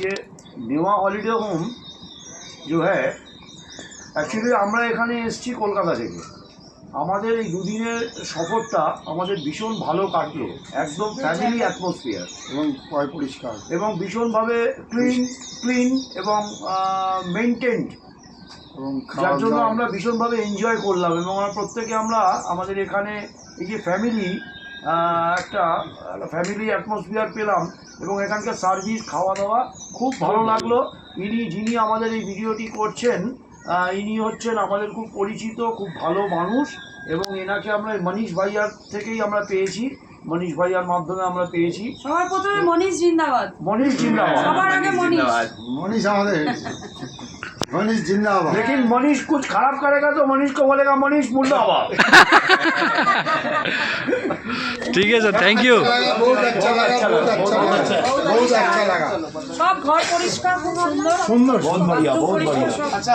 ये नेवा holiday home जो है অ্যাকচুয়ালি আমরা এখানে এসেছি কলকাতা থেকে। আমাদের এই দুদিনের সফরটা আমাদের ভীষণ ভালো কাটলো, একদম ফ্যামিলি অ্যাটমসফিয়ার এবং পরিষ্কার এবং ভীষণভাবে ক্লিন এবং মেনটেন্ড, এবং যার জন্য আমরা ভীষণভাবে এনজয় করলাম। এবং আমরা প্রত্যেকে আমরা আমাদের এখানে এই যে ফ্যামিলি একটা ফ্যামিলি অ্যাটমসফিয়ার পেলাম এবং এখানকার সার্ভিস খাওয়া দাওয়া খুব ভালো লাগলো। যিনি আমাদের এই ভিডিওটি করছেন ইনি হচ্ছেন আমাদের খুব পরিচিত, খুব ভালো মানুষ এবং এনাকে আমরা মনীষ ভাইয়ার থেকেই আমরা পেয়েছি, মনীষ ভাইয়ার মাধ্যমে আমরা পেয়েছি। সবার প্রথমে মনীষ জিন্দাবাদ, মনীষ জিন্দাবাদ, সবার আগে मनीष আমাদের मनीष जिंदाबाद। लेकिन मनीष कुछ खराब करेगा तो मनीष को बोलेगा मनीष मुर्दाबाद। ठीक है सर, थैंक यू। बहुत अच्छा लगा, बहुत अच्छा लगा। সব ঘর পরিষ্কার, খুব সুন্দর, बहुत बढ़िया, बहुत बढ़िया।